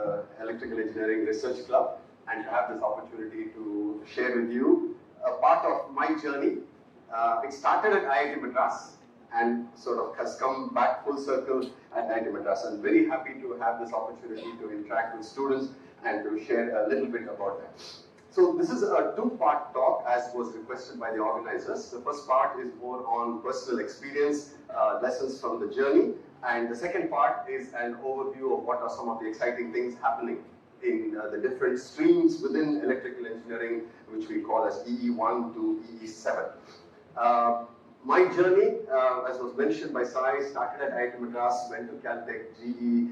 the Electrical Engineering Research Club and to have this opportunity to share with you a part of my journey. It started at IIT Madras and sort of has come back full circle at IIT Madras. I'm very happy to have this opportunity to interact with students and to share a little bit about that. So this is a two-part talk as was requested by the organizers. The first part is more on personal experience, lessons from the journey, and the second part is an overview of what are some of the exciting things happening in the different streams within electrical engineering, which we call as EE1 to EE7. My journey, as was mentioned by Sai, started at IIT Madras, went to CALTECH, GE,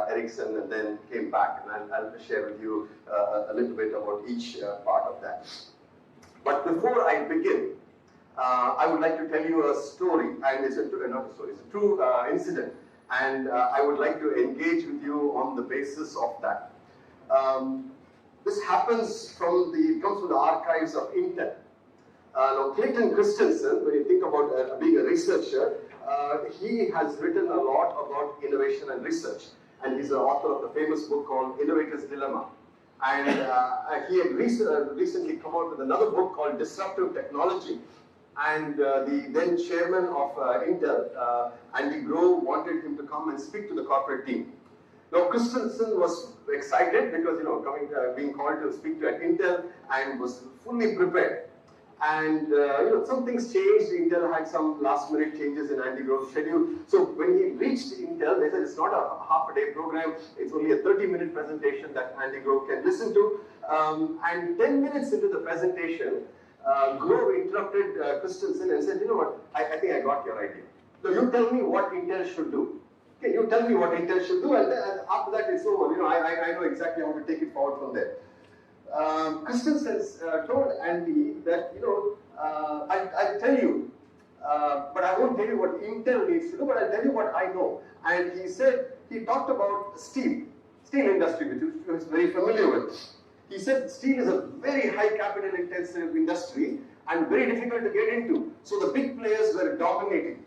Ericsson, and then came back. And I'll share with you a little bit about each part of that. But before I begin, I would like to tell you a story, and it's a true incident, and I would like to engage with you on the basis of that. This comes from the archives of Intel. Now, Clayton Christensen, when you think about being a researcher, he has written a lot about innovation and research, and he's the author of the famous book called Innovator's Dilemma. And he had recently come out with another book called Disruptive Technology. And the then chairman of Intel, Andy Grove, wanted him to come and speak to the corporate team. Now, Christensen was excited because, being called to speak to at Intel and was fully prepared. And, some things changed. Intel had some last-minute changes in Andy Grove's schedule. So when he reached Intel, they said it's not a half-a-day program. It's only a 30-minute presentation that Andy Grove can listen to. And 10 minutes into the presentation, Grove interrupted Christensen and said, you know what, I think I got your idea. So you tell me what Intel should do. Okay, you tell me what Intel should do, and after that it's over. I know exactly how to take it forward from there. Christensen told Andy that, I'll tell you, but I won't tell you what Intel needs to do, but I'll tell you what I know. And he talked about steel industry, which he was very familiar with. He said steel is a very high capital intensive industry and very difficult to get into. So the big players were dominating.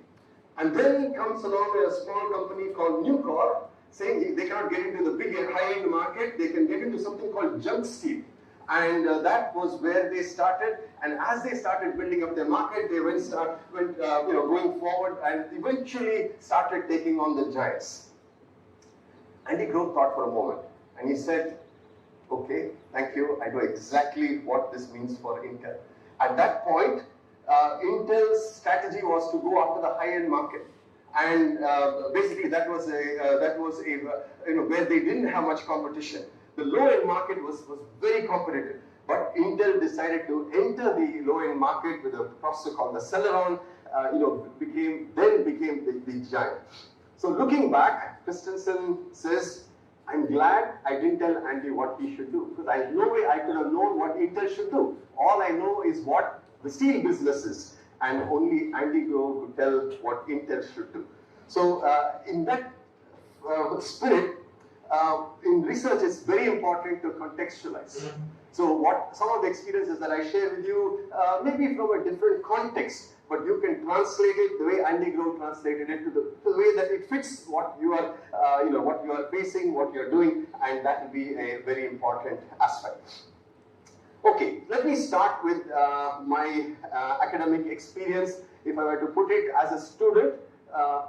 And then comes along a small company called Nucor, saying they cannot get into the big high-end market, they can get into something called junk steel. And that was where they started. And as they started building up their market, they went going forward and eventually started taking on the giants. Andy Grove thought for a moment, and he said, okay, thank you, I know exactly what this means for Intel. At that point, Intel's strategy was to go after the high-end market, and basically that was where they didn't have much competition. The low-end market was very competitive, but Intel decided to enter the low-end market with a processor called the Celeron. Became the giant. So looking back, Christensen says, I'm glad I didn't tell Andy what he should do, because I no way I could have known what Intel should do. All I know is what the steel business is, and only Andy Grove could tell what Intel should do. So in that spirit, in research, it's very important to contextualize. So what some of the experiences that I share with you, maybe from a different context, but you can translate it the way Andy Grove translated it to the way that it fits what you are, what you are facing, what you are doing, and that will be a very important aspect. Okay, let me start with my academic experience. If I were to put it as a student,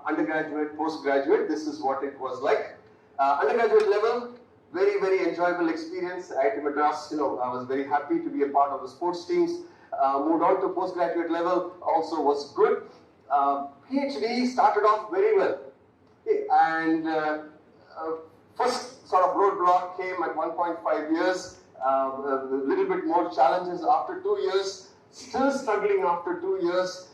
undergraduate, postgraduate, this is what it was like. Undergraduate level, very, very enjoyable experience. IIT Madras, I was very happy to be a part of the sports teams. Moved on to postgraduate level, also was good. PhD started off very well. Okay, and first sort of roadblock came at 1.5 years. A little bit more challenges after 2 years. Still struggling after 2 years.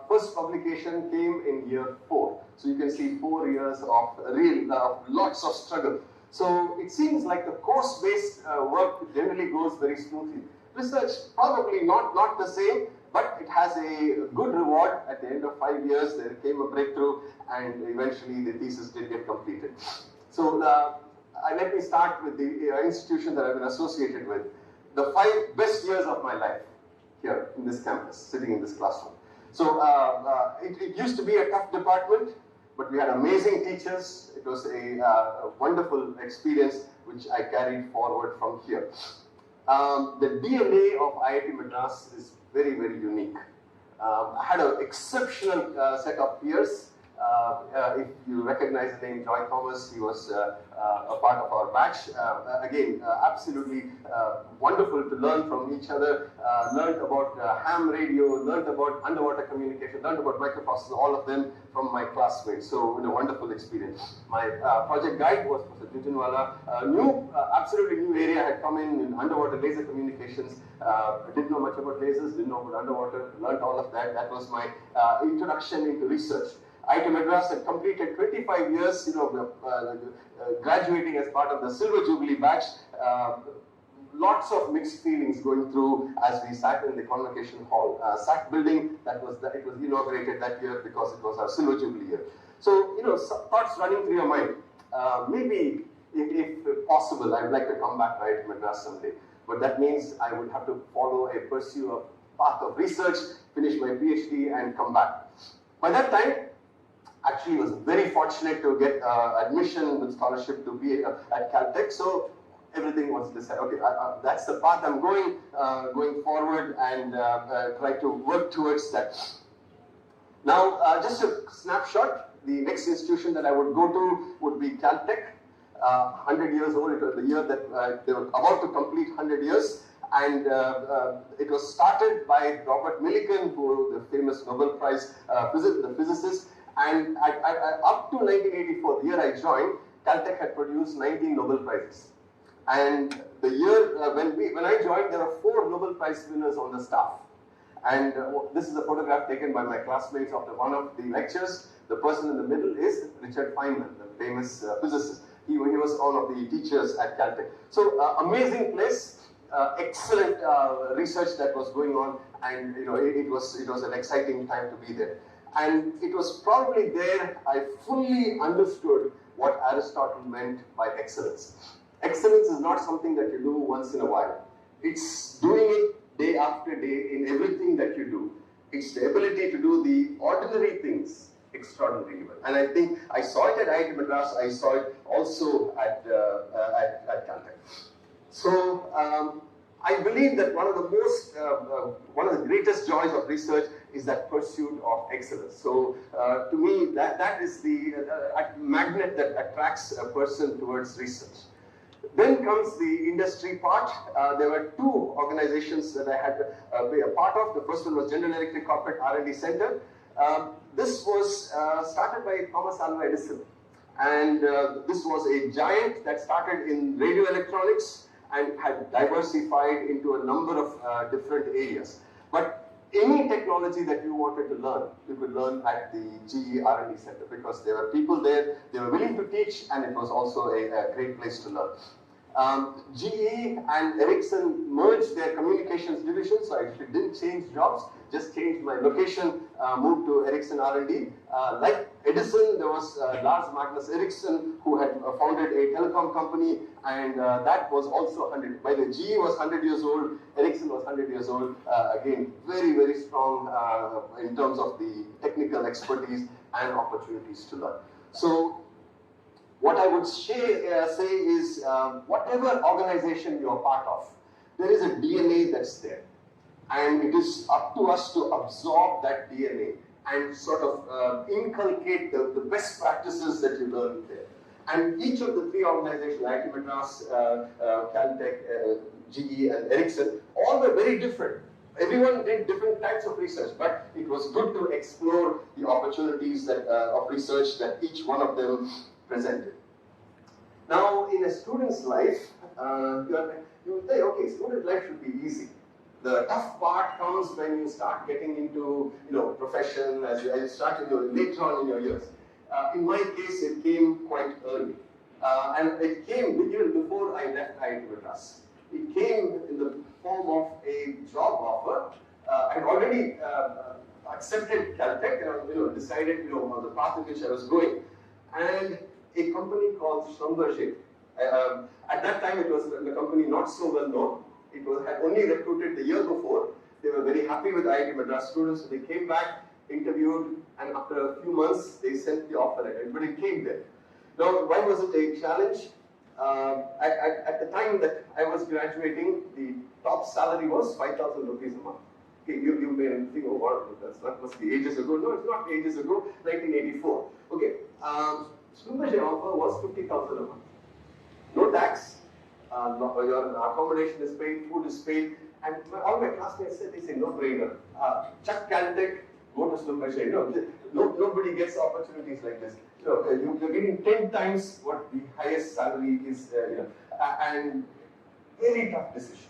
First publication came in year 4. So you can see 4 years of lots of struggle. So it seems like the course-based work generally goes very smoothly. Research, probably not the same, but it has a good reward. At the end of 5 years, there came a breakthrough, and eventually the thesis did get completed. So let me start with the institution that I've been associated with. The 5 best years of my life here in this campus, sitting in this classroom. So it used to be a tough department, but we had amazing teachers. It was a wonderful experience which I carried forward from here. The DNA of IIT Madras is very, very unique. I had an exceptional set of peers. If you recognize the name Joy Thomas, he was a part of our batch. Again, absolutely wonderful to learn from each other. Learned about ham radio, learned about underwater communication, learned about microprocessors, all of them from my classmates. So, wonderful experience. My project guide was Professor Jujunwala. Absolutely new area. Had come in underwater laser communications. Didn't know much about lasers, didn't know about underwater. Learned all of that. That was my introduction into research. IIT Madras had completed 25 years, graduating as part of the Silver Jubilee batch. Lots of mixed feelings going through as we sat in the convocation hall. SAC building, it was inaugurated that year because it was our Silver Jubilee year. So, thoughts running through your mind. Maybe, if possible, I'd like to come back to IIT Madras someday. But that means I would have to pursue a path of research, finish my PhD, and come back. By that time, actually was very fortunate to get admission with scholarship to be at CALTECH. So everything was decided. Okay, that's the path I'm going forward, and try to work towards that. Now, just a snapshot. The next institution that I would go to would be CALTECH. 100 years old. It was the year that they were about to complete 100 years. And it was started by Robert Millikan, who the famous Nobel Prize physicist. And up to 1984, the year I joined, CALTECH had produced 19 Nobel Prizes. And the year when I joined, there were 4 Nobel Prize winners on the staff. And this is a photograph taken by my classmates after one of the lectures. The person in the middle is Richard Feynman, the famous physicist. He was one of the teachers at CALTECH. So amazing place, excellent research that was going on, and it was an exciting time to be there. And it was probably there I fully understood what Aristotle meant by excellence. Excellence is not something that you do once in a while. It's doing it day after day in everything that you do. It's the ability to do the ordinary things extraordinarily well. And I think I saw it at IIT Madras, I saw it also at CALTECH. So I believe that one of the greatest joys of research is that pursuit of excellence. So to me, that is the magnet that attracts a person towards research. Then comes the industry part. There were 2 organizations that I had to be a part of. The first one was General Electric Corporate R&D Center. This was started by Thomas Alva Edison. And this was a giant that started in radio electronics and had diversified into a number of different areas. But any technology that you wanted to learn, you could learn at the GE R&D Center because there were people there, they were willing to teach, and it was also a great place to learn. GE and Ericsson merged their communications division, so I actually didn't change jobs, just changed my location, moved to Ericsson R&D. Like Edison, there was Lars Magnus Ericsson, who had founded a telecom company, and that was also 100. By the GE was 100 years old, Ericsson was 100 years old. Again, very, very strong in terms of the technical expertise and opportunities to learn. So what I would say is, whatever organization you're part of, there is a DNA that's there. And it is up to us to absorb that DNA and sort of inculcate the best practices that you learn there. And each of the 3 organizations, IIT Madras, CALTECH, GE, and Ericsson, all were very different. Everyone did different types of research, but it was good to explore the opportunities of research that each one of them presented. Now, in a student's life, you would say, okay, student life should be easy. The tough part comes when you start getting into, profession, as you start, later on in your years. In my case, it came quite early. And it came even before I left IIT Madras. It came in the form of a job offer. I had already accepted CALTECH and decided on the path in which I was going. And a company called Schlumberger. At that time, it was the company not so well known. It had only recruited the year before. They were very happy with IIT Madras students, so they came back interviewed, and after a few months, they sent the offer letter, but it came there. Now, why was it a challenge? At the time that I was graduating, the top salary was 5,000 rupees a month. Okay, you may think, oh, wow, that must be ages ago. No, it's not ages ago, 1984. Okay, Schlumberger offer was 50,000 a month. No tax, your accommodation is paid, food is paid, and all my classmates said, they say, no brainer. Chuck CALTECH, go to Schlumberger. Nobody gets opportunities like this. You're getting 10 times what the highest salary is, and very tough decision.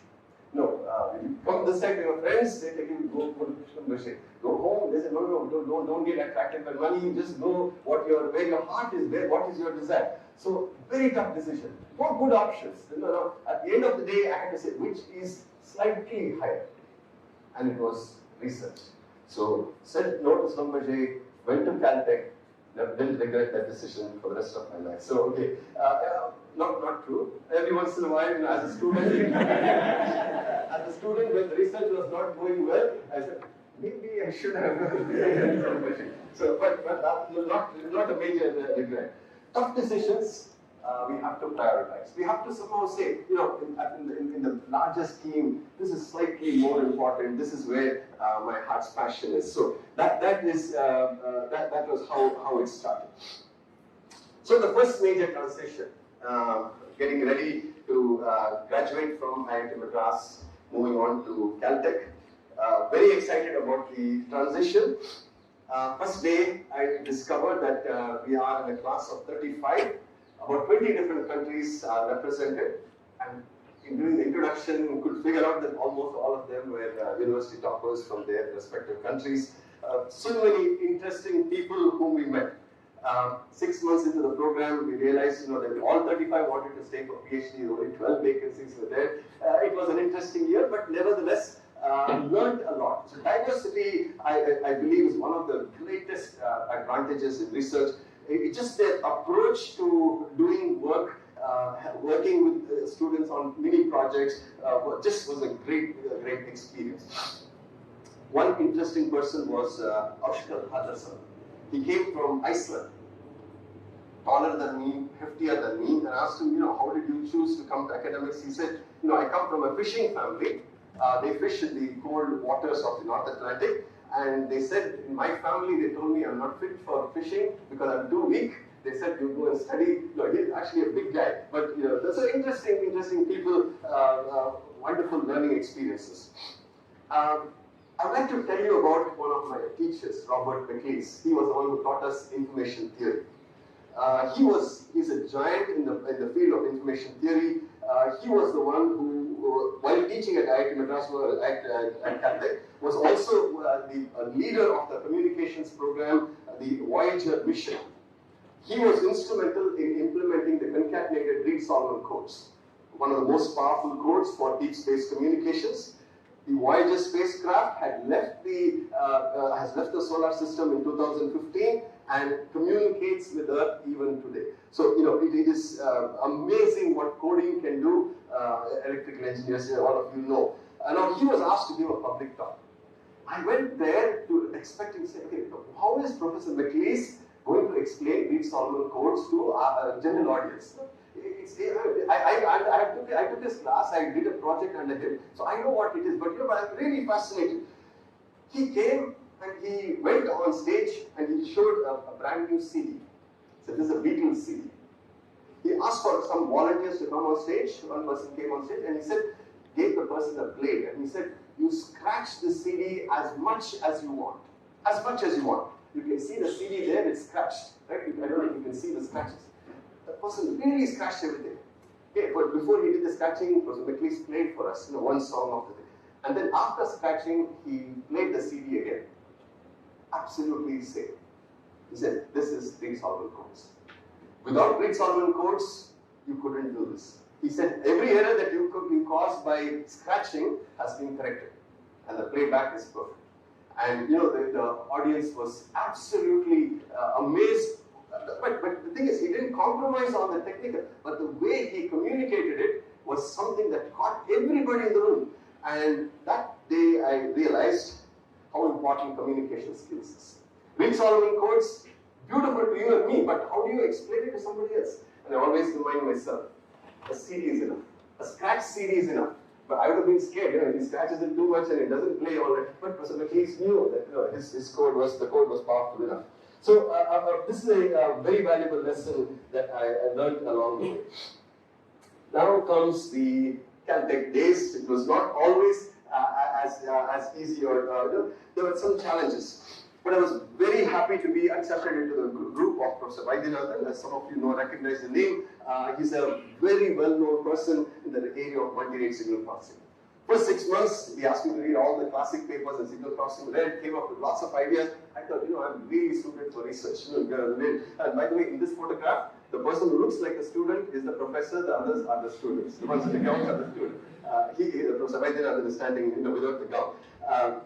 No, you come this side to your friends, they tell you go to Schlumberger. Go home, they say no, don't get attracted by money. Just know where your heart is, what is your desire. So very tough decision. What good options? At the end of the day, I had to say which is slightly higher, and it was research. So said no to Schlumberger, went to CALTECH. Didn't regret that decision for the rest of my life. So okay, not true. Every once in a while, as a student, when the research was not going well, I said maybe I should have. So, but not a major regret. Tough decisions. We have to prioritize. We have to somehow say, in the larger scheme, this is slightly more important. This is where my heart's passion is. So that was how it started. So the first major transition, getting ready to graduate from IIT Madras, moving on to CALTECH. Very excited about the transition. First day, I discovered that we are in a class of 35. About 20 different countries are represented, and during the introduction, we could figure out that almost all of them were university toppers from their respective countries. So many interesting people whom we met. 6 months into the program, we realized that all 35 wanted to stay for PhD. Only 12 vacancies were there. It was an interesting year, but nevertheless, learned a lot. So diversity, I believe, is one of the greatest advantages in research. It's just their approach to doing work, working with students on mini projects, just was a great experience. One interesting person was Oskar Hadarsson. He came from Iceland, taller than me, heftier than me, and I asked him, how did you choose to come to academics? He said, I come from a fishing family. They fish in the cold waters of the North Atlantic. And they said, in my family, they told me I'm not fit for fishing because I'm too weak. They said, you go and study. He's actually a big guy. But, that's so interesting people, wonderful learning experiences. I'd like to tell you about one of my teachers, Robert McLeese. He was the one who taught us information theory. He's a giant in the field of information theory. He was the one who, while teaching at IIT Madras at CALTECH, was also the leader of the communications program, the Voyager mission. He was instrumental in implementing the concatenated Reed-Solomon codes, one of the most powerful codes for deep space communications. The Voyager spacecraft has left the solar system in 2015 and communicates with Earth even today. So, it is amazing what coding can do. Electrical engineers, all of you know. Now, he was asked to give a public talk. I went there expecting to say, okay, how is Professor McLeese going to explain Reed-Solomon codes to a general audience? I took his class, I did a project under him, so I know what it is, but I'm really fascinated. He came and he went on stage and he showed a brand new CD. So this is a Beatles CD. He asked for some volunteers to come on stage. One person came on stage and he said, gave the person a blade, and he said, you scratch the CD as much as you want. As much as you want. You can see the CD there, it's scratched. Right? I don't know if you can see the scratches. The person really scratched everything. Okay, but before he did the scratching, Professor McLeese played for us, one song of the day. And then after scratching, he played the CD again. Absolutely safe. He said, this is Reed-Solomon codes. Without Reed-Solomon codes, you couldn't do this. He said, every error that you caused by scratching has been corrected. And the playback is perfect. And the audience was absolutely amazed. But the thing is, he didn't compromise on the technical, but the way he communicated it was something that caught everybody in the room. And that day I realized how how important communication skills is. Read solving codes, beautiful to you and me, but how do you explain it to somebody else? And I always remind myself, a CD is enough. A scratch CD is enough. But I would have been scared, if he scratches it too much and it doesn't play all that. But at least knew that his code was powerful enough. So this is a very valuable lesson that I learned along the way. Now comes the CALTECH days. It was not always as easy, or there were some challenges. But I was very happy to be accepted into the group of Professor Vaidyanathan. As some of you recognize the name, he's a very well-known person in the area of multi-rate signal processing. First 6 months, he asked me to read all the classic papers in signal processing, read, came up with lots of ideas. I thought, I'm really suited for research. And by the way, in this photograph, the person who looks like a student is the professor, the others are the students. The ones in the gown are the students. Professor Vaidyanathan is standing without the gown.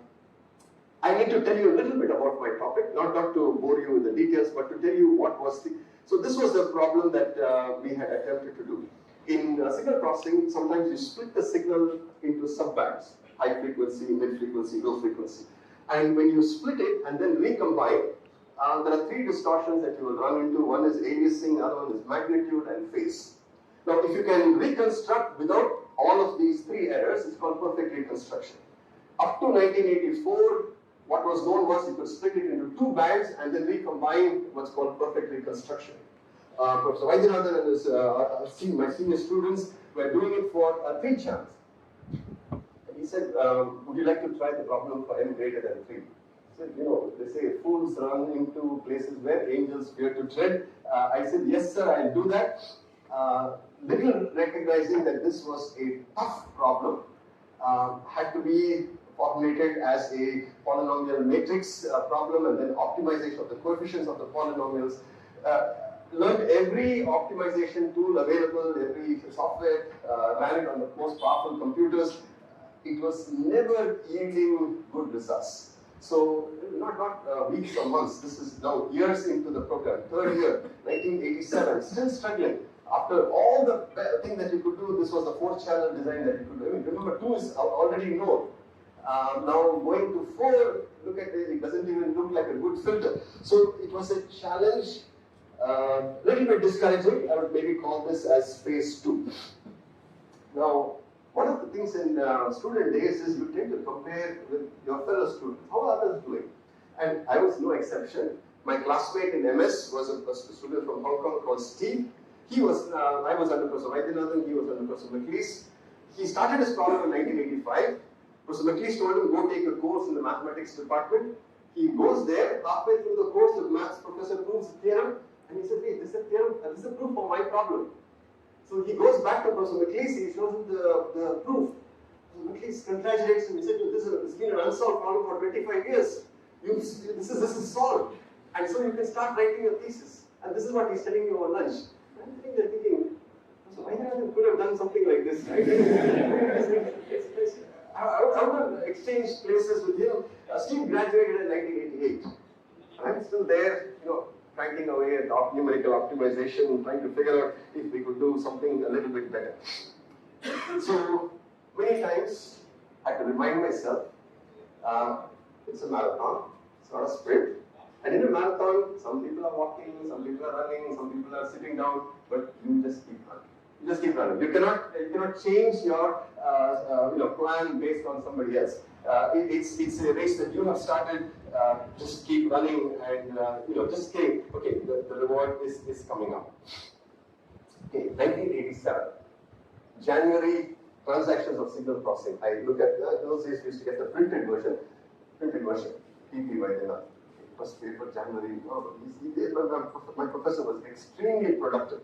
I need to tell you a little bit about my topic, not to bore you with the details, but to tell you what was the... So this was the problem that we had attempted to do. In signal processing, sometimes you split the signal into sub-bands, high frequency, mid frequency, low frequency. And when you split it and then recombine, there are 3 distortions that you will run into. One is aliasing, the other one is magnitude and phase. Now, if you can reconstruct without all of these 3 errors, it's called perfect reconstruction. Up to 1984, what was known was you could split it into 2 bands and then recombine what's called perfect reconstruction. Professor Vaidyanathan and his, my senior students were doing it for 3 channels. And he said, would you like to try the problem for n greater than 3? He said, they say fools run into places where angels fear to tread. I said, yes sir, I'll do that. Little recognizing that this was a tough problem, had to be formulated as a polynomial matrix problem, and then optimization of the coefficients of the polynomials. Learned every optimization tool available, every software, ran it on the most powerful computers. It was never yielding good results. So not weeks or months, this is now years into the program, 3rd year, 1987, still struggling. After all the thing that you could do, this was the 4th channel design that you could do. I mean, remember 2 is already known. Now going to 4, look at it, it doesn't even look like a good filter. So it was a challenge, little bit discouraging. I would maybe call this as phase 2. Now, one of the things in student days is you tend to compare with your fellow students. How are others doing? And I was no exception. My classmate in MS was a student from Hong Kong called Steve. I was under Professor Vaidyanathan, he was under Professor McLeish. He started his problem in 1985. Professor McLeish told him, go take a course in the mathematics department. He goes there, halfway through the course, the maths professor proves the theorem, and he said, hey, this is a theorem, this is a proof for my problem. So he goes back to Professor McLeish, he shows him the proof. Professor McLeish congratulates him, he said, this has been an unsolved problem for 25 years. This is solved. And so you can start writing your thesis. And this is what he's telling you over lunch. I'm sitting there thinking, so Vaidyanathan could have done something like this, right? I would have exchanged places with him. Steve graduated in 1988. I'm still there, cranking away at numerical optimization, trying to figure out if we could do something a little bit better. So, many times, I had to remind myself, it's a marathon, it's not a sprint. And in a marathon, some people are walking, some people are running, some people are sitting down, but you just keep running. You just keep running. You cannot change your plan based on somebody else. It's a race that you have started. Just keep running, and just think. Okay, the reward is coming up. Okay, 1987, January, transactions of signal processing. I look at those days we used to get the printed version. PP Vaidyanathan. First paper, January. My professor was extremely productive.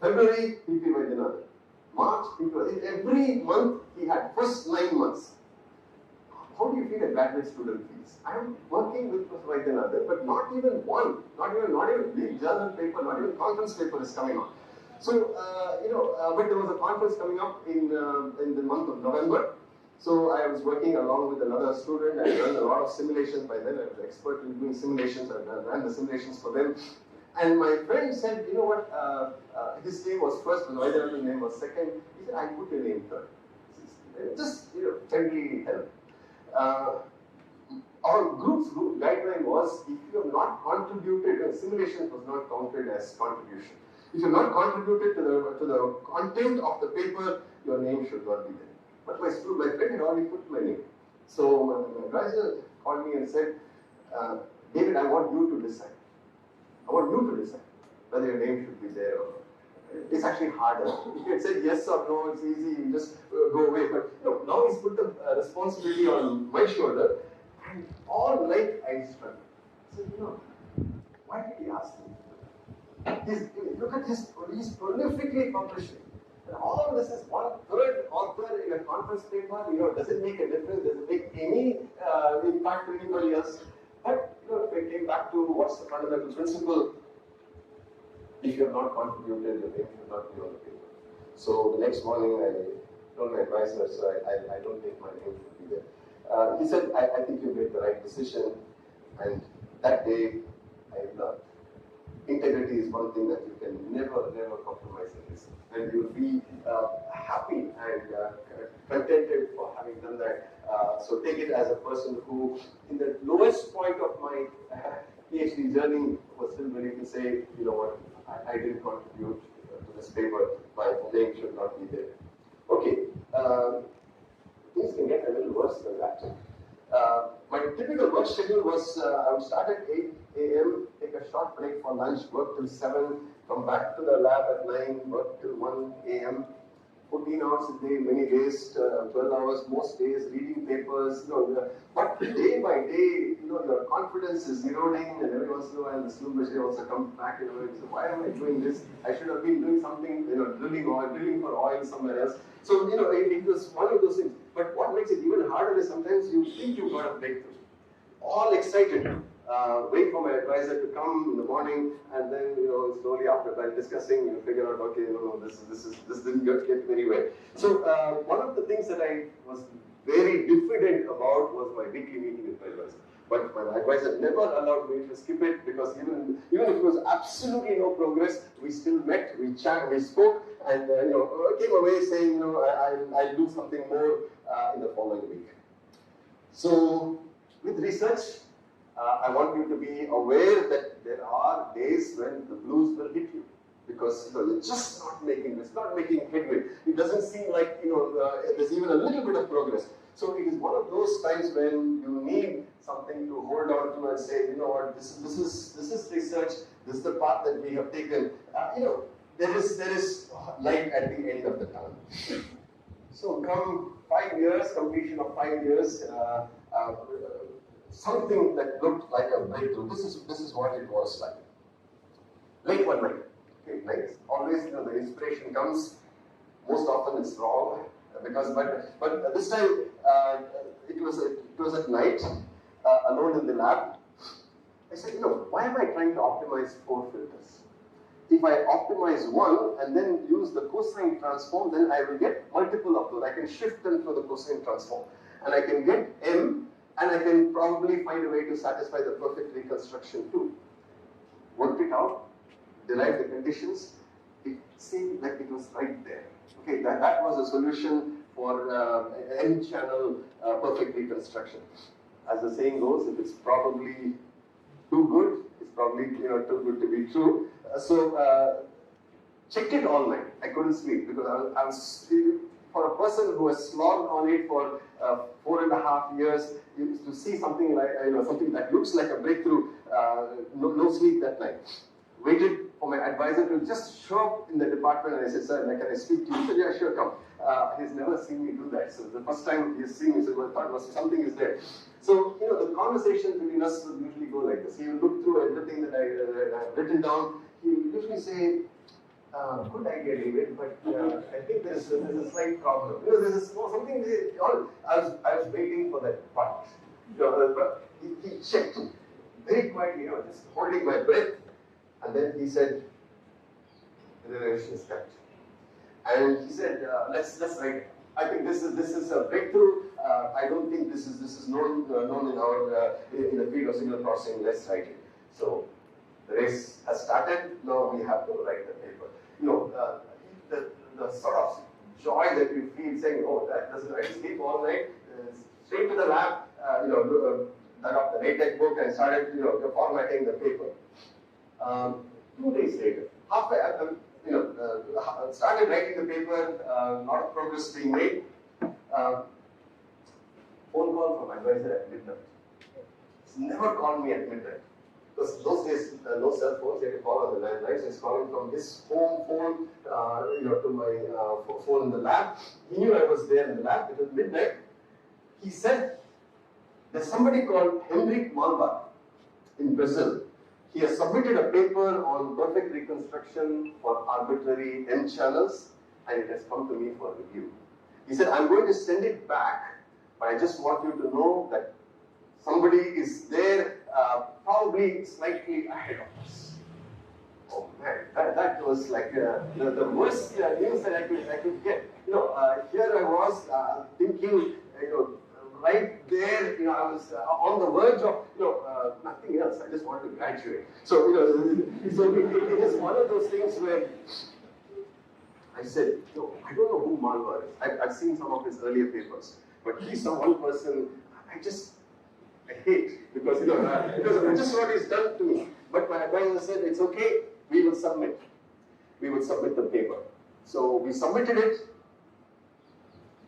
February, PP Vaidyanathan. March, every month he had, first 9 months. How do you feel a graduate student feels? I am working with Professor Vaidyanathan, but not even one, not even big journal paper, not even conference paper is coming out. So, but there was a conference coming up in the month of November. So I was working along with another student. I ran a lot of simulations by then. I was expert in doing simulations. I ran the simulations for them. And my friend said, you know what, his name was first, but Vaidyanathan's name was second. He said, I put your name third. Just, friendly help. Our group's group guideline was, if you have not contributed, simulation was not counted as contribution. If you have not contributed to the content of the paper, your name should not be there. But my friend had already put my name. So my advisor called me and said, David, I want you to decide. I want you to decide whether your name should be there or not. It's actually harder. If you had said yes or no, it's easy, you just go away. But now he's put the responsibility on my shoulder, and all night I struggled. I said, why did he ask me? Look at his, he's prolifically publishing. And all this is one-third author in a conference paper. Does it make a difference? Does it make any impact to anybody else? But if I came back to what's the fundamental principle, if you have not contributed, your name should not be on the paper. So the next morning, I told my advisor, so I don't think my name should be there. He said, I think you made the right decision. And that day, I learned. Integrity is one thing that you can never compromise in this. And you'll be happy and contented for having done that. So take it as a person who, in the lowest point of my PhD journey, was still willing to say, you know what, I didn't contribute to this paper, my name should not be there. Okay, things can get a little worse than that. My typical work schedule was I would start at 8 a.m., take a short break for lunch, work till 7, come back to the lab at 9, work till 1 a.m., 14 hours a day, many days, 12 hours, most days, reading papers, but day by day, your confidence is eroding, and every once in a while the Slumberger also comes back and says, why am I doing this? I should have been doing something, drilling for oil somewhere else. So, it was one of those things. But what makes it even harder is sometimes you think you've got a breakthrough. All excited, wait for my advisor to come in the morning, and then slowly after by discussing, you figure out, okay, this didn't get very well. So one of the things that I was very diffident about was my weekly meeting with my advisor. But my advisor never allowed me to skip it, because even if it was absolutely no progress, we still met, we chatted, we spoke, and came away saying, I'll do something more in the following week. So with research, I want you to be aware that there are days when the blues will hit you, because you're just not making headway. It doesn't seem like there's even a little bit of progress. So it is one of those times when you need something to hold on to and say, you know what, this is research. This is the path that we have taken. There is light at the end of the tunnel. So come 5 years, completion of 5 years. Something that looked like a breakthrough. This is what it was like. Late one night. Okay, nice. Always, the inspiration comes. Most often it's wrong, but this time it was at night, alone in the lab. I said, why am I trying to optimize 4 filters? If I optimize one and then use the cosine transform, then I will get multiple of those. I can shift them through the cosine transform, and I can get M. And I can probably find a way to satisfy the perfect reconstruction too. Worked it out, derived the conditions, it seemed like it was right there. Okay, that was a solution for N-channel perfect reconstruction. As the saying goes, if it's probably too good, it's probably too good to be true. So checked it all night. I couldn't sleep because I was for a person who has slogged on it for 4.5 years, to see something like something that looks like a breakthrough, no sleep that night. Waited for my advisor to just show up in the department, and I said, sir, can I speak to you? He said, yeah, sure, come. He's never seen me do that. So the first time he's seen me, he said, well, I thought something is there. So, the conversation between us would usually go like this. He would look through everything that I've written down. He would usually say, good idea, David, but I think there's a slight problem. There's something. I was waiting for that part. But he checked very quietly, just holding my breath, and then he said, the relation is cut. And he said, let's write it. I think this is a breakthrough. I don't think this is known in our in the field of signal processing. Let's write it. So the race has started. Now we have to write the paper. The sort of joy that you feel saying, oh, that doesn't, I sleep all night, straight to the lab, dug up the LaTeX book and started, formatting the paper. 2 days later, halfway, started writing the paper, a lot of progress being made. Phone call from advisor at midnight. He's never called me at midnight. Because those days, no cell phones, you had to call on the landlines. He's calling from his home phone, to my phone in the lab. He knew I was there in the lab. It was midnight. He said, there's somebody called Henrik Malvar in Brazil. He has submitted a paper on perfect reconstruction for arbitrary M channels, and it has come to me for review. He said, I'm going to send it back, but I just want you to know that somebody is there, probably slightly ahead of us. Oh man, that was like the worst news that I could get. Here I was thinking, right there, I was on the verge of, nothing else. I just wanted to graduate. So, so it is one of those things where I said, I don't know who Malvar is. I've seen some of his earlier papers, but he's the one person I hate because of just what he's done to me. But my advisor said, it's okay, we will submit. We will submit the paper. So we submitted it.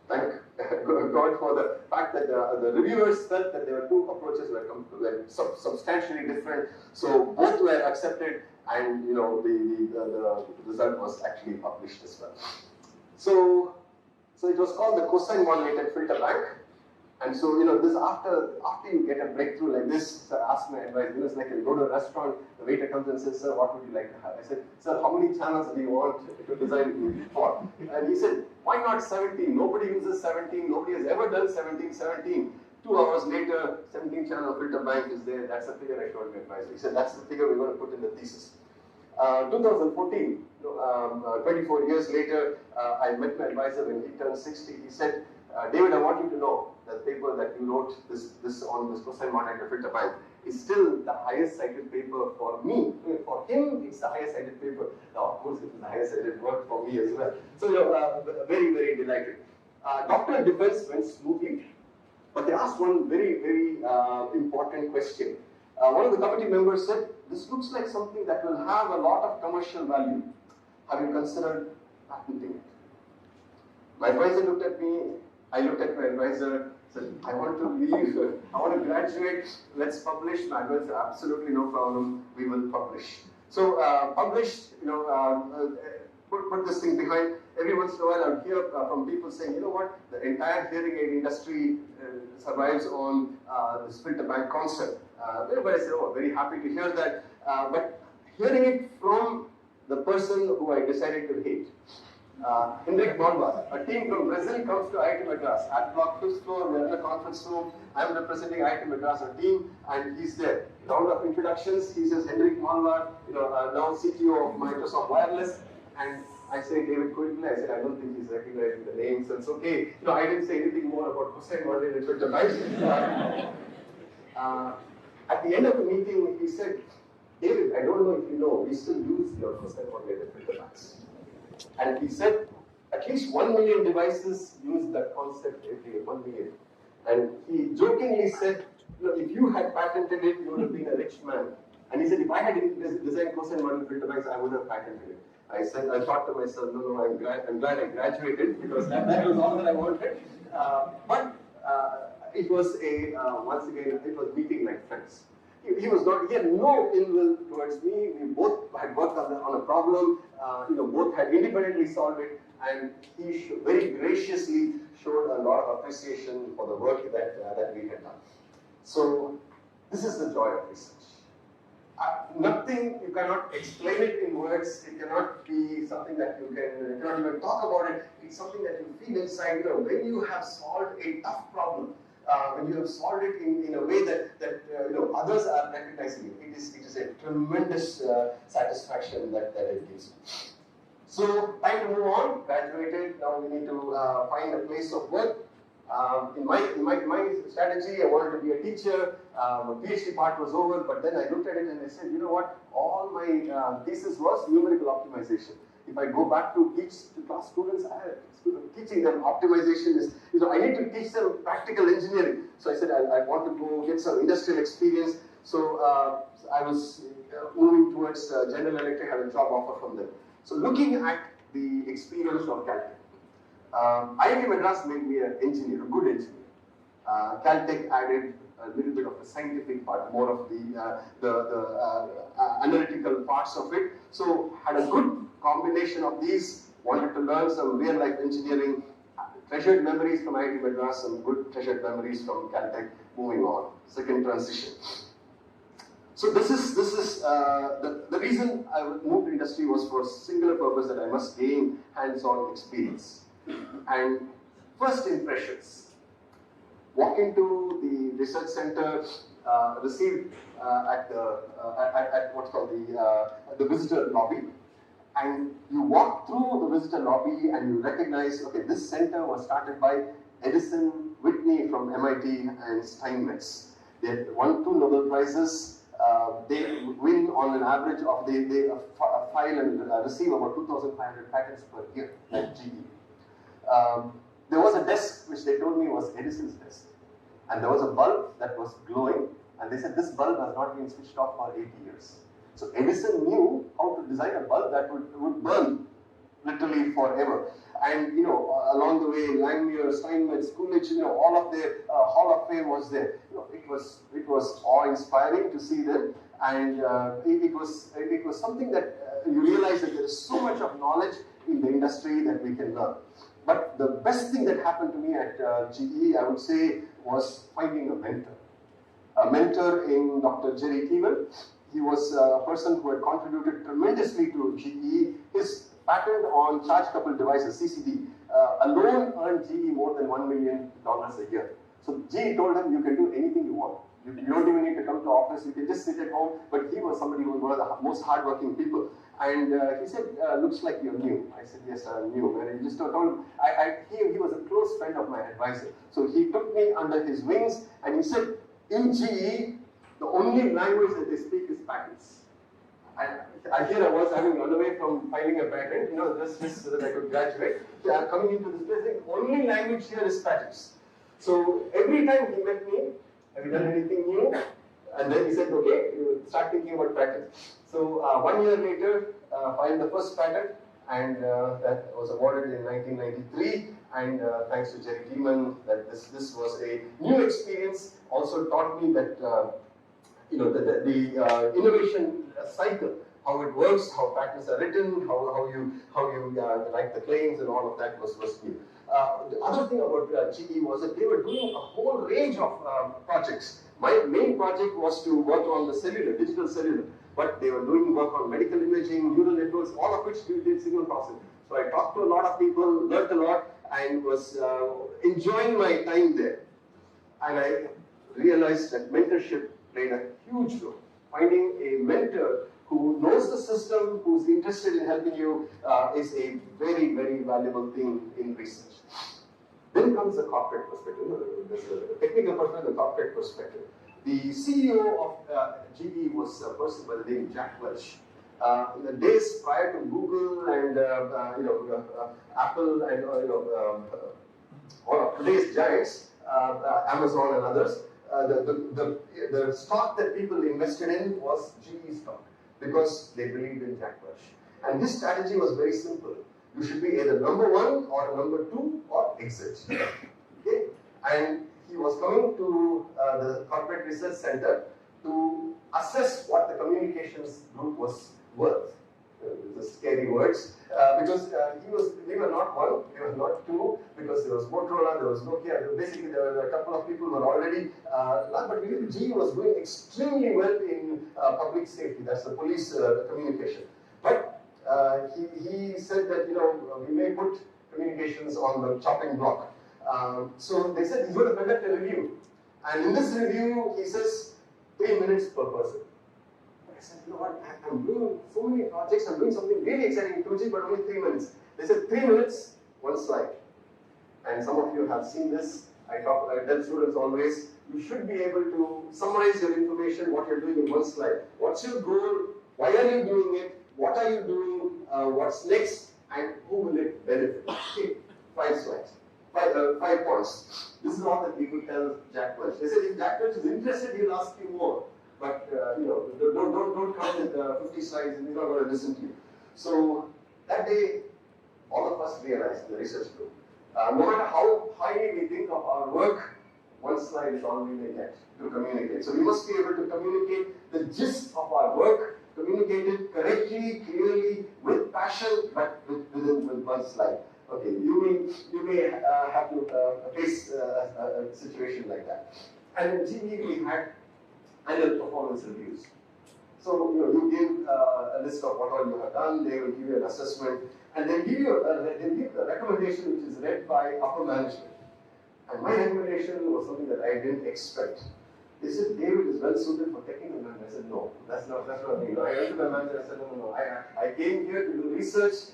Thank God for the fact that the reviewers felt that there were two approaches were substantially different. So both were accepted, and the result was actually published as well. So it was called the cosine modulated filter bank. And so, this after you get a breakthrough like this, sir, ask my advice. It's like you go to a restaurant, the waiter comes and says, sir, what would you like to have? I said, sir, how many channels do you want to design for? And he said, why not 17? Nobody uses 17. Nobody has ever done 17. 2 hours later, 17 channel filter bank is there. That's the figure I told my advisor. He said, that's the figure we're going to put in the thesis. 2014, 24 years later, I met my advisor when he turned 60. He said, David, I want you to know that paper that you wrote on this cosine modulated filter bank is still the highest cited paper for me. For him, it's the highest cited paper. Now, of course, it is the highest cited work for me as well. So, very, very delighted. Doctoral defense went smoothly, but they asked one very, very important question. One of the committee members said, this looks like something that will have a lot of commercial value. Have you considered patenting it? My advisor looked at me. I looked at my advisor, said, I want to leave, I want to graduate, let's publish. My advisor said, absolutely no problem, we will publish. So, published, put this thing behind. Every once in a while I would hear from people saying, you know what, the entire hearing aid industry survives on this filter bank concept. Everybody said, oh, very happy to hear that. But hearing it from the person who I decided to hate, Henrik Malvar, a team from Brazil comes to IIT Madras. At block 5th floor, we are in a conference room. I am representing IIT Madras, a team, and he's there. Round of introductions. He says, Henrik Malvar, now CTO of Microsoft Wireless. And I say, David Koilpillai. I said, I don't think he's recognizing the name, so it's okay. I didn't say anything more about cosine modulated filter banks. At the end of the meeting, he said, David, I don't know if you know, we still use your cosine modulated filter banks. And he said, at least 1 million devices use that concept every year, 1 million. And he jokingly said, if you had patented it, you would have been a rich man. And he said, if I had designed cosine modulated filter banks, I would have patented it. I thought to myself, no, I'm glad I graduated, because that was all that I wanted. But it was once again, it was meeting like friends. He had no ill will towards me. We both had worked on a problem, both had independently solved it, and he very graciously showed a lot of appreciation for the work that we had done. So, this is the joy of research. Nothing, you cannot explain it in words, it cannot be something that you cannot even talk about it, it's something that you feel inside, when you have solved a tough problem, when you have solved it in a way that others are recognizing it, it is a tremendous satisfaction that it gives you. So, time to move on, graduated, now we need to find a place of work. In my strategy, I wanted to be a teacher. My PhD part was over, but then I looked at it and I said, you know what? All my thesis was numerical optimization. if I go back to teach to class students, teaching them optimization is, I need to teach them practical engineering. So I said, I want to go get some industrial experience. So I was moving towards General Electric, had a job offer from them. So looking at the experience of CALTECH, IIT Madras made me an engineer, a good engineer. CALTECH added a little bit of the scientific part, more of the analytical parts of it. So had a good combination of these, wanted to learn some real life engineering, treasured memories from IIT Madras, some good treasured memories from CALTECH, moving on. Second transition. So this is the reason I moved to industry was for a singular purpose, that I must gain hands-on experience. And first impressions. Walk into the research center, received at what's called the visitor lobby, and you walk through the visitor lobby and you recognize, okay, this center was started by Edison, Whitney from MIT, and Steinmetz. They won 2 Nobel Prizes. They win on an average of, they file and receive about 2,500 patents per year, like GE. There was a desk which they told me was Edison's desk. And there was a bulb that was glowing, and they said this bulb has not been switched off for 80 years. So Edison knew how to design a bulb that would burn literally forever. And along the way, Langmuir, Steinmetz, Coolidge, all of their Hall of Fame was there. It was awe-inspiring to see them, and it was something that you realize that there is so much of knowledge in the industry that we can learn. But the best thing that happened to me at GE, I would say, was finding a mentor. A mentor in Dr. Jerry Teeman. He was a person who had contributed tremendously to GE. His patent on charge-coupled devices, CCD, alone earned GE more than $1 million a year. So GE told him, you can do anything you want. You don't even need to come to office, you can just sit at home. But he was somebody who was one of the most hardworking people. And he said, looks like you're new. I said, yes, I'm new. And he just told him, he was a close friend of my advisor. So he took me under his wings, and he said, in GE, the only language that they speak is patents. And here I was having run away from filing a patent, just so that I could graduate. Coming into this place, the only language here is patents. So every time he met me, have you done anything new? And then he said, okay, you start thinking about patents. So 1 year later, filed the first patent, and that was awarded in 1993. And thanks to Jerry Teeman, that this was a new experience. Also taught me that the innovation cycle, how it works, how patents are written, how you write the claims, and all of that was new. The other thing about GE was that they were doing a whole range of projects. My main project was to work on the cellular, digital cellular, but they were doing work on medical imaging, neural networks, all of which we did signal processing. So I talked to a lot of people, learned a lot, and was enjoying my time there. And I realized that mentorship played a huge role. Finding a mentor who knows the system, who's interested in helping you, is a very, very valuable thing in research. Then comes the corporate perspective. There's a technical perspective, the corporate perspective. The CEO of GE was a person by the name of Jack Welch. In the days prior to Google and Apple and all of today's giants, Amazon and others, the stock that people invested in was GE stock because they believed in Jack Welch. And his strategy was very simple. You should be either number 1 or number 2 or exit. Okay? And he was coming to the Corporate Research Center to assess what the communications group was worth. The scary words, because we were not 1, we were not 2, because there was Motorola, there was Nokia. Basically, there were a couple of people who were already, but GE was doing extremely well in public safety. That's the police communication. But he said that we may put communications on the chopping block. So they said he's going to conduct a review, and in this review he says 3 minutes per person. I said, you know what, I'm doing so many projects, I'm doing something really exciting in 2G, but only 3 minutes. They said 3 minutes, 1 slide. And some of you have seen this. I tell students always, you should be able to summarize your information, what you're doing in 1 slide. What's your goal? Why are you doing it? What are you doing? what's next, and who will it benefit. Okay, 5 slides, 5 points. This is all that people tell Jack Welch. They said if Jack Welch is interested, he'll ask you more. But don't come with 50 slides, and he's not going to listen to you. So that day, all of us realized, the research group, no matter how highly we think of our work, one slide is all we may get to communicate. So we must be able to communicate the gist of our work, communicate it correctly, clearly, with passion, but with one slide. Okay, you may have to face a situation like that. And in GE we had annual performance reviews. So you give a list of what all you have done. They will give you an assessment, and they'll give you a recommendation which is read by upper management. And my recommendation was something that I didn't expect. They said, David is well suited for technical management. I said, no, that's not me. I went to my manager and said, no. I came here to do research.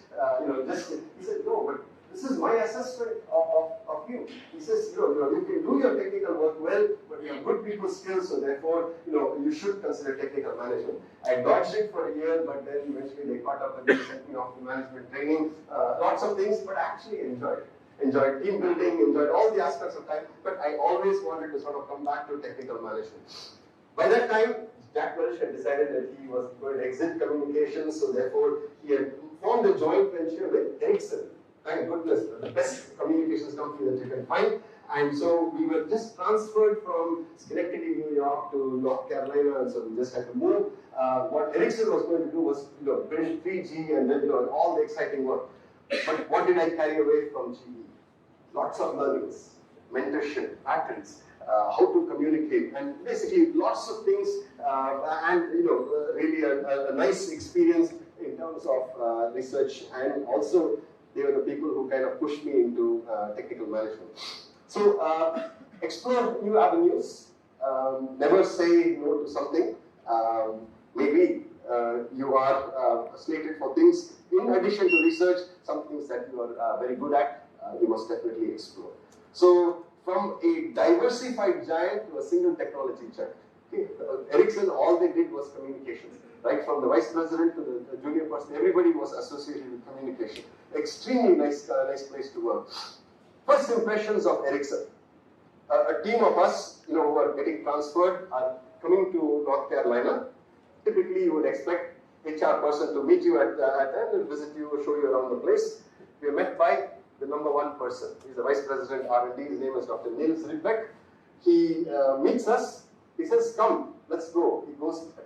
He said, no, but this is my assessment of you. He says, you can do your technical work well, but you have good people skills, so therefore, you should consider technical management. I dodged it for a year, but then eventually they caught up and they sent me off to management training, lots of things, but I actually enjoyed it. Enjoyed team building, enjoyed all the aspects of time, but I always wanted to sort of come back to technical management. By that time, Jack Welch had decided that he was going to exit communications, so therefore he had formed a joint venture with Ericsson. Thank goodness, the best communications company that you can find. And so we were just transferred from Schenectady, New York to North Carolina, and so we just had to move. What Ericsson was going to do was build 3G and then all the exciting work. But what did I carry away from GE? Lots of learnings, mentorship, patterns, how to communicate, and basically lots of things, and really a nice experience in terms of research, and also they were the people who kind of pushed me into technical management. So explore new avenues, never say no to something. Maybe you are slated for things in addition to research, some things that you are very good at. You must definitely explore. So, from a diversified giant to a single technology giant. Okay. Ericsson, all they did was communications. Right from the vice president to the junior person, everybody was associated with communication. Extremely nice place to work. First impressions of Ericsson. A team of us, who are getting transferred, are coming to North Carolina. Typically, you would expect HR person to meet you at and visit you, show you around the place. We are met by the number one person. He's the Vice President R&D. His name is Dr. Niels Rydbeck. He meets us. He says, "Come, let's go." He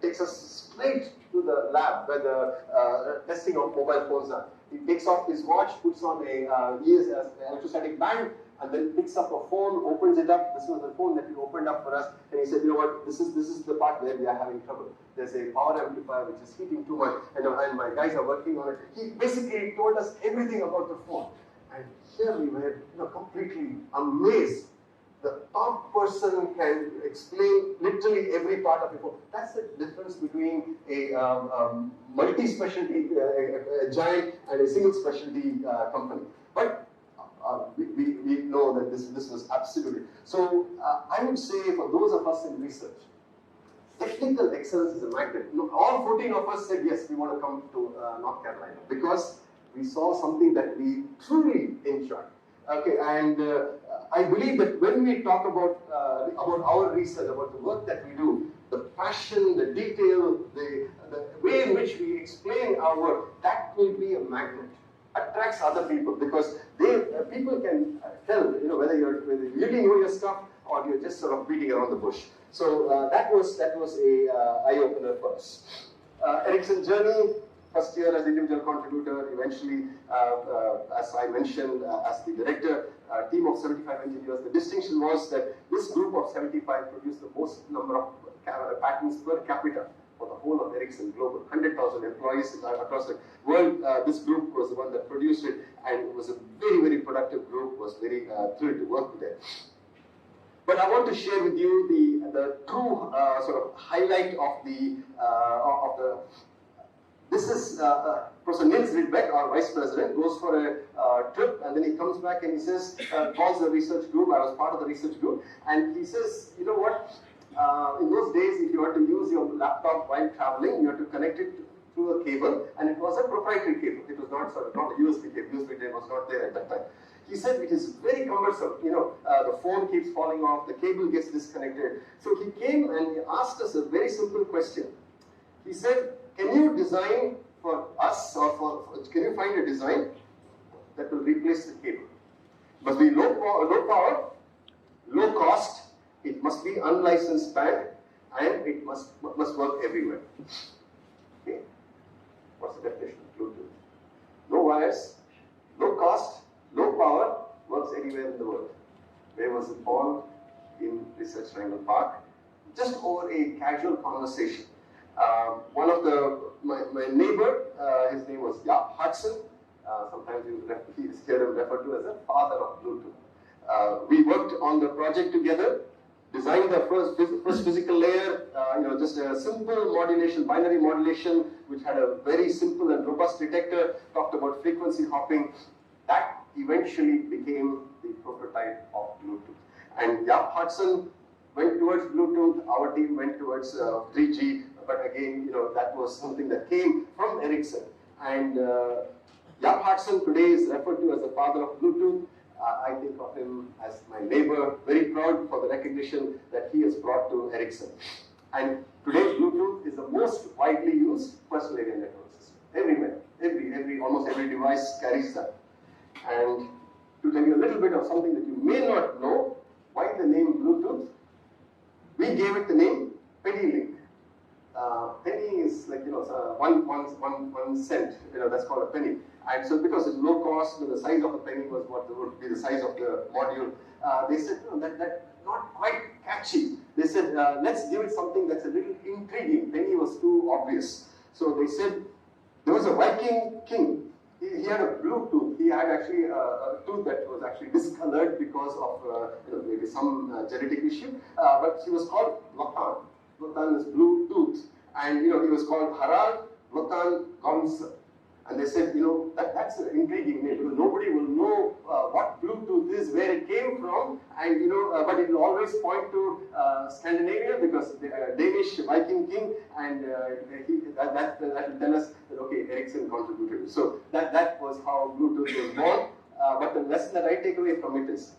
takes us straight to the lab where the testing of mobile phones are. He takes off his watch, puts on an electrostatic band, and then picks up a phone, opens it up. This was the phone that he opened up for us, and he said, "You know what? This is the part where we are having trouble. There's a power amplifier which is heating too much, and my guys are working on it." He basically told us everything about the phone. And here we were completely amazed. The top person can explain literally every part of the phone. That's the difference between a multi-specialty giant and a single specialty company. But we know that this was absolutely. So I would say for those of us in research, technical excellence is a magnet. All 14 of us said, yes, we want to come to North Carolina because we saw something that we truly enjoyed. Okay, and I believe that when we talk about our research, about the work that we do, the passion, the detail, the way in which we explain our work, that will be a magnet, attracts other people because people can tell, whether you really know your stuff or you're just sort of beating around the bush. So that was a eye opener for us. Ericsson's journey. First year as individual contributor, eventually, as I mentioned, as the director, a team of 75 engineers. The distinction was that this group of 75 produced the most number of patents per capita for the whole of Ericsson Global. 100,000 employees across the world. This group was the one that produced it, and it was a very, very productive group. Was very thrilled to work with them. But I want to share with you the true sort of highlight of the This is Professor Niels Rydbeck, our vice president, goes for a trip, and then he comes back and he says, calls the research group. I was part of the research group, and he says, you know what? In those days, if you had to use your laptop while traveling, you had to connect it through a cable, and it was a proprietary cable. It was not a USB cable. USB cable was not there at that time. He said it is very cumbersome. The phone keeps falling off, the cable gets disconnected. So he came and he asked us a very simple question. He said, can you design for us, or can you find a design that will replace the cable? It must be low power, low cost, it must be unlicensed band, and it must work everywhere. Okay? What's the definition of Bluetooth? No wires, low cost, low power, works anywhere in the world. Where was it born? In Research Triangle Park, just over a casual conversation. One of my neighbor, his name was Iit Hudson. Sometimes he is here referred to as the father of Bluetooth. We worked on the project together, designed the first physical layer, just a simple modulation, binary modulation, which had a very simple and robust detector, talked about frequency hopping. That eventually became the prototype of Bluetooth. And Iit Hudson went towards Bluetooth, our team went towards 3G, but again, that was something that came from Ericsson. And Iit Hudson today is referred to as the father of Bluetooth. I think of him as my neighbor, very proud for the recognition that he has brought to Ericsson. And today, Bluetooth is the most widely used personal area network system. Everywhere, almost every device carries that. And to tell you a little bit of something that you may not know, why the name Bluetooth, we gave it the name Penny Link. Penny is like, 1 cent, that's called a penny. And so because it's low cost, the size of a penny was what would be the size of the module. They said, that's not quite catchy. They said, let's give it something that's a little intriguing. Penny was too obvious. So they said, there was a Viking king. He had a blue tooth. He had actually a tooth that was actually discolored because of maybe some genetic issue. But he was called Lotan. Lotan is blue tooth. And he was called Harald Lotan Gomser. And they said, that's an intriguing name because nobody will know what Bluetooth is, where it came from, and but it will always point to Scandinavia because the Danish Viking king, and that will tell us that okay, Ericsson contributed. So that was how Bluetooth was born. But the lesson that I take away from it is,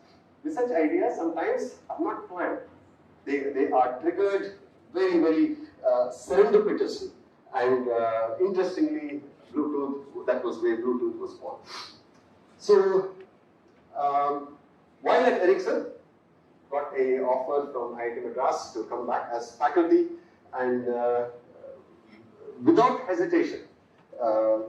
research ideas sometimes are not planned. They are triggered very, very serendipitously, and interestingly, Bluetooth, that was where Bluetooth was born. So, while at Ericsson, got an offer from IIT Madras to come back as faculty, and without hesitation,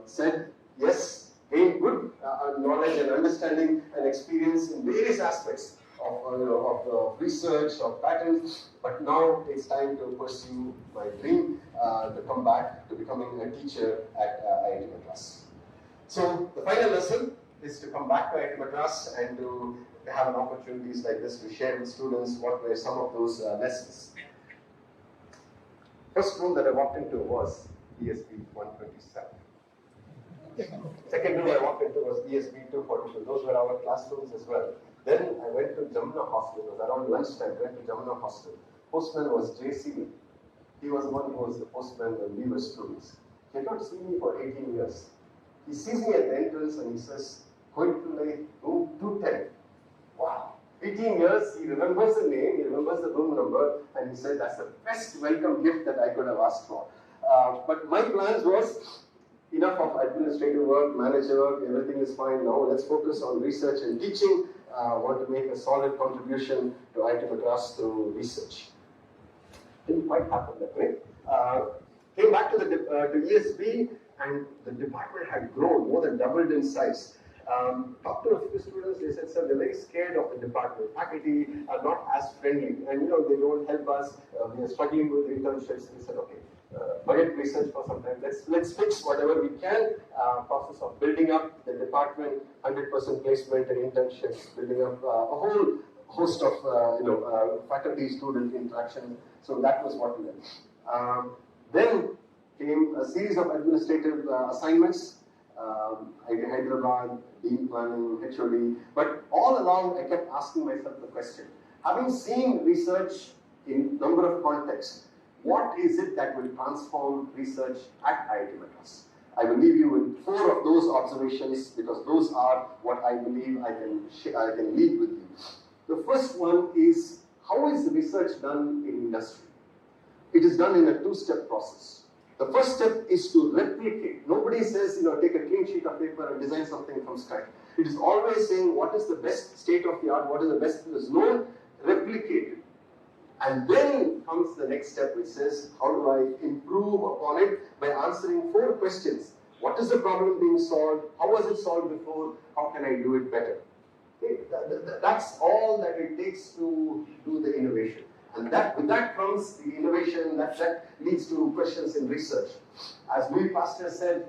said yes, gained good knowledge and understanding and experience in various aspects of research, of patents, but now it's time to pursue my dream to come back to becoming a teacher at IIT Madras. So the final lesson is to come back to IIT Madras and to have an opportunities like this to share with students what were some of those lessons. First room that I walked into was ESP 127. Second room I walked into was ESP 242. Those were our classrooms as well. Then I went to Jamuna Hostel. It was around lunchtime. I went to Jamuna Hostel. Postman was J.C. He was the one who was the postman when we were students. He had not seen me for 18 years. He sees me at the entrance and he says, Koilpillai, room 210. Wow. 18 years, he remembers the name, he remembers the room number, and he said, that's the best welcome gift that I could have asked for. But my plans was, enough of administrative work, manager work, everything is fine now. Let's focus on research and teaching. Want to make a solid contribution to IIT Madras through research. Didn't quite happen that way. Came back to ESB, and the department had grown, more than doubled in size. Talked to a few students, they said, sir, they're very scared of the department. Faculty are not as friendly, and they don't help us. We are struggling with internships. We said, okay, forget research for some time. Let's fix whatever we can. Process of building up the department, 100% placement and internships, building up a whole host of faculty-student interaction. So that was what we did. Then came a series of administrative assignments. IIT Hyderabad, Dean Planning, HOD. But all along, I kept asking myself the question, having seen research in number of contexts, what is it that will transform research at IIT Madras? I will leave you with 4 of those observations because those are what I believe I can leave with you. The first one is, how is research done in industry? It is done in a 2-step process. The first step is to replicate. Nobody says, take a clean sheet of paper and design something from scratch. It is always saying what is the best state of the art, what is the best that is known, replicate it. And then comes the next step, which says, how do I improve upon it by answering 4 questions. What is the problem being solved? How was it solved before? How can I do it better? Okay, that's all that it takes to do the innovation. And with that comes the innovation that leads to questions in research. As Louis Pasteur said,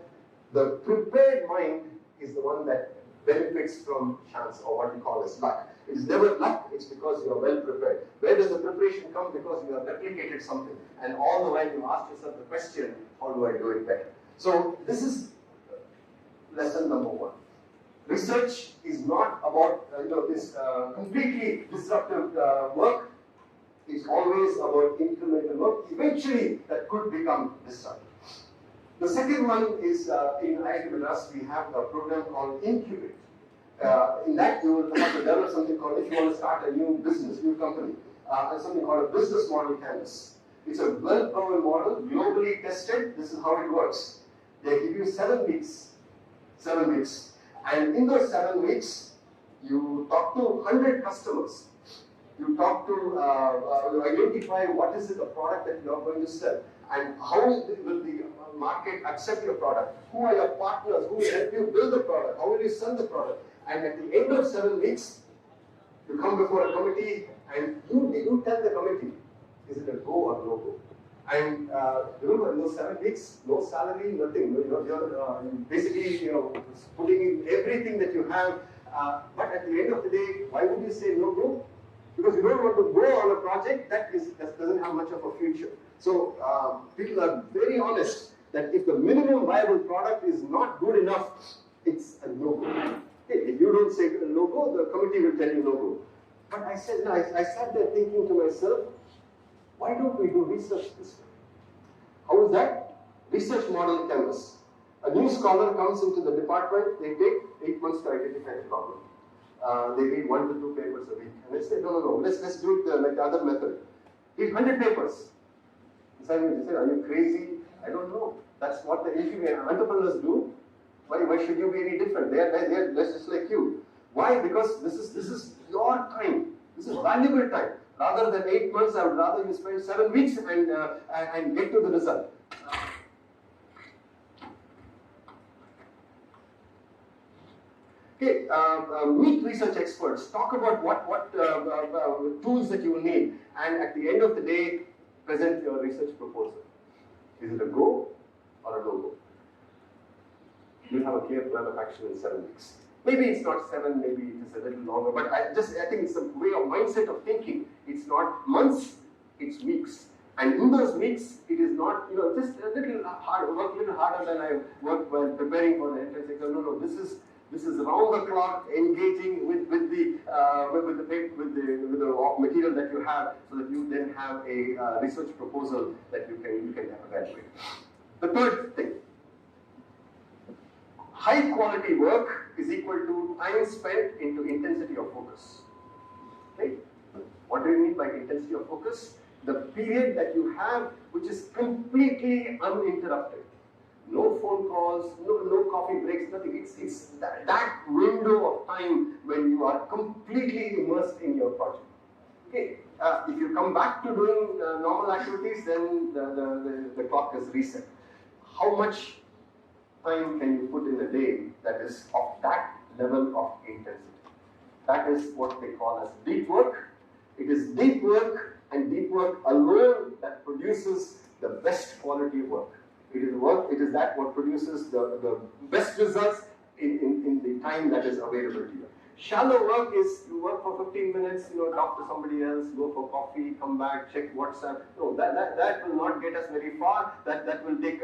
the prepared mind is the one that benefits from chance, or what we call as luck. It is never luck, it's because you are well prepared. Where does the preparation come? Because you have replicated something. And all the while you ask yourself the question, how do I do it better? So this is lesson number 1. Research is not about this completely disruptive work. It's always about incremental work. Eventually, that could become disruptive. The second one is in IIT Madras, we have a program called Incubate. In that, you will have to develop something called, if you want to start a new business, new company, something called a business model canvas. It's a well-proven model, globally tested. This is how it works. They give you 7 weeks. 7 weeks. And in those 7 weeks, you talk to 100 customers. You talk to, you identify what is it, the product that you are going to sell, and how will the market accept your product. Who are your partners? Who will help you build the product? How will you sell the product? And at the end of 7 weeks, you come before a committee and you tell the committee, is it a go or no go? And remember, in those 7 weeks, no salary, nothing. You're basically putting in everything that you have. But at the end of the day, why would you say no go? Because you don't want to go on a project that doesn't have much of a future. So people are very honest that if the minimum viable product is not good enough, it's a no-go. If you don't say no-go, the committee will tell you no-go. But I said, no, I sat there thinking to myself, why don't we do research this way? How is that? Research model canvas. A new scholar comes into the department, they take 8 months to identify a problem. They read 1 to 2 papers a week. And they say, no, let's do it like the other method. Read 100 papers. They say, are you crazy? I don't know. That's what the entrepreneurs do. Why should you be any different? They're just like you. Why? Because this is your time. This is valuable time. Rather than 8 months, I would rather you spend 7 weeks and get to the result. Okay, meet research experts. Talk about what tools that you will need, and at the end of the day, present your research proposal. Is it a go or a no-go? You'll have a clear plan of action in 7 weeks. Maybe it's not 7, maybe it's a little longer, but I think it's a way of mindset of thinking. It's not months, it's weeks. And in those weeks, it is not, just a little hard, work a little harder than I worked while preparing for the entrance exam. No, this is round the clock, engaging with the material that you have, so that you then have a research proposal that you can evaluate. The third thing, high quality work is equal to time spent into intensity of focus. Right? What do you mean by intensity of focus? The period that you have, which is completely uninterrupted. No phone calls, no coffee breaks, nothing. It's that window of time when you are completely immersed in your project. Okay, if you come back to doing normal activities, then the clock is reset. How much time can you put in a day that is of that level of intensity? That is what they call as deep work. It is deep work and deep work alone that produces the best quality work. It is what produces the best results in the time that is available to you. Shallow work is you work for 15 minutes, talk to somebody else, go for coffee, come back, check WhatsApp. No, that will not get us very far. That will take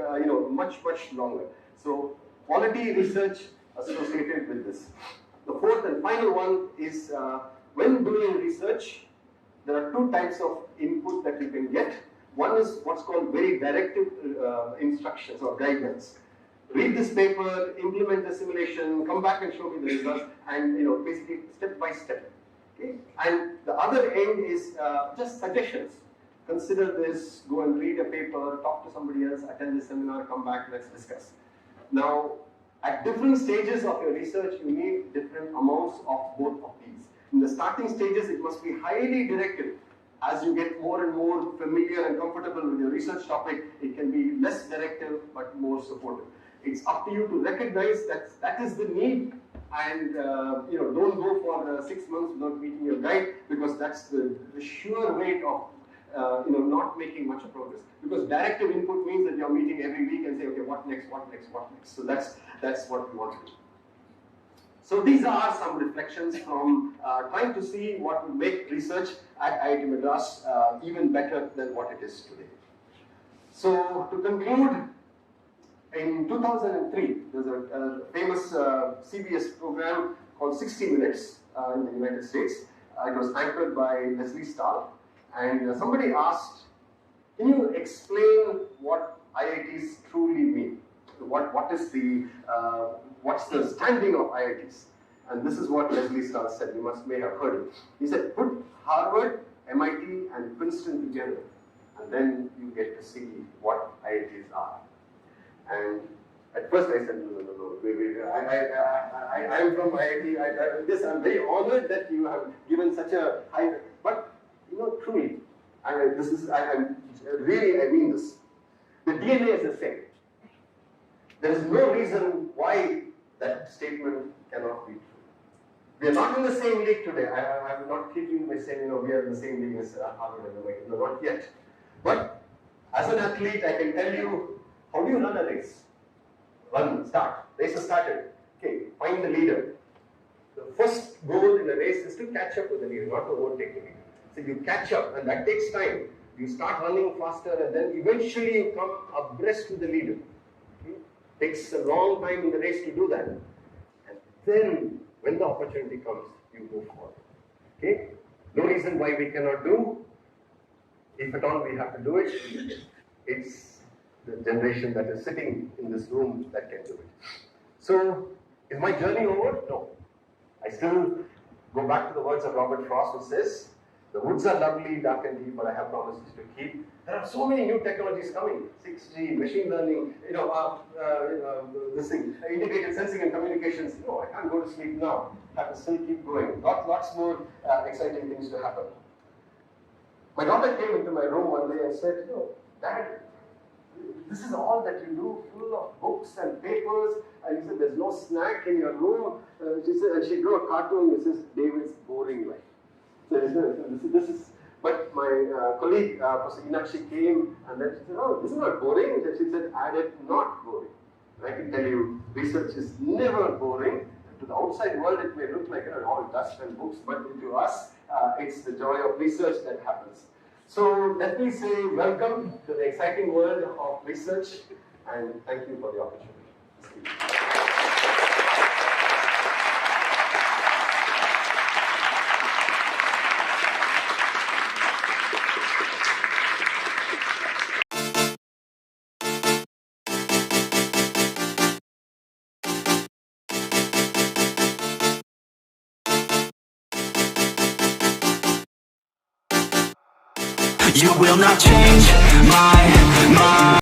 much longer. So quality research associated with this. The fourth and final one is when doing research, there are 2 types of input that you can get. One is what's called very directive instructions or guidelines. Read this paper, implement the simulation, come back and show me the results, and basically step by step. Okay? And the other end is just suggestions. Consider this, go and read a paper, talk to somebody else, attend the seminar, come back, let's discuss. Now, at different stages of your research, you need different amounts of both of these. In the starting stages, it must be highly directive. As you get more and more familiar and comfortable with your research topic, it can be less directive but more supportive. It's up to you to recognize that is the need, and don't go for 6 months without meeting your guide, because that's the sure weight of not making much of progress. Because directive input means that you're meeting every week and say, okay, what next, what next, what next. So that's what we want to do. So these are some reflections from trying to see what will make research at IIT Madras even better than what it is today. So to conclude, in 2003, there's a famous CBS program called 60 Minutes in the United States. It was anchored by Leslie Stahl. And somebody asked, can you explain what IITs truly mean? What's the standing of IITs? And this is what Leslie Stahl said. You may have heard it. He said, put Harvard, MIT, and Princeton together, and then you get to see what IITs are. And at first I said, no, wait, I'm from IIT. I'm very honored that you have given such a high, but truly, I mean this. The DNA is the same. There is no reason why that statement cannot be true. We are not in the same league today. I'm not kidding by saying, we are in the same league as Harvard and MIT. No, not yet. But as an athlete, I can tell you, how do you run a race? Start. Race is started. Okay, find the leader. The first goal in a race is to catch up with the leader, not to overtake the leader. So you catch up, and that takes time. You start running faster, and then eventually you come abreast to the leader. Okay? Takes a long time in the race to do that. And then, when the opportunity comes, you move forward. Okay? No reason why we cannot do. If at all we have to do it, it's the generation that is sitting in this room that can do it. So, is my journey over? No. I still go back to the words of Robert Frost, who says, the woods are lovely, dark and deep, but I have promises to keep. There are so many new technologies coming. 6G, machine learning, this thing, integrated sensing and communications. No, I can't go to sleep now. I have to still keep going. Lots more exciting things to happen. My daughter came into my room one day and said, Dad, this is all that you do, full of books and papers. And he said, there's no snack in your room. She said, and she drew a cartoon, Mrs. David's boring life. So this is, but my colleague, Professor Inakshi, came and then she said, oh, this is not boring. And she said, added, not boring. And I can tell you, research is never boring. To the outside world, it may look like all dust and books, but to us, it's the joy of research that happens. So let me say welcome to the exciting world of research, and thank you for the opportunity. You will not change my mind.